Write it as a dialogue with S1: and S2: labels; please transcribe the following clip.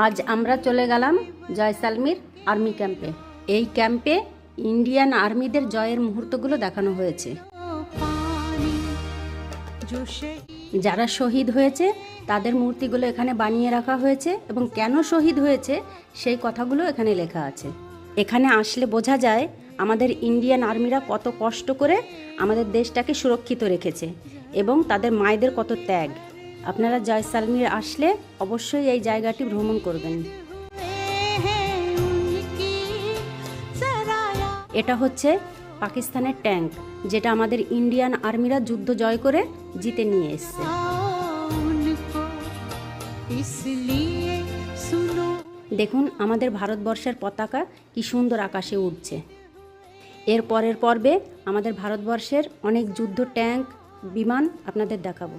S1: আজ আমরা চলে গেলাম জয়সালমীর আর্মি ক্যাম্পে। এই ক্যাম্পে ইন্ডিয়ান আর্মিদের জয়ের মুহূর্তগুলো দেখানো হয়েছে। যারা শহীদ হয়েছে তাদের মূর্তিগুলো এখানে বানিয়ে রাখা হয়েছে এবং কেন শহীদ হয়েছে সেই কথাগুলো এখানে লেখা আছে। এখানে আসলে বোঝা যায় আমাদের ইন্ডিয়ান আর্মিরা কত কষ্ট করে আমাদের দেশটাকে সুরক্ষিত রেখেছে এবং তাদের মায়েদের কত ত্যাগ। আপনারা জয়সালমীর আসলে অবশ্যই এই জায়গাটি ভ্রমণ করবেন। এটা হচ্ছে পাকিস্তানের ট্যাঙ্ক, যেটা আমাদের ইন্ডিয়ান আর্মিরা যুদ্ধ জয় করে জিতে নিয়ে এসছে। দেখুন আমাদের ভারতবর্ষের পতাকা কি সুন্দর আকাশে উঠছে। এর পরের পর্বে আমাদের ভারতবর্ষের অনেক যুদ্ধ ট্যাঙ্ক, বিমান আপনাদের দেখাবো।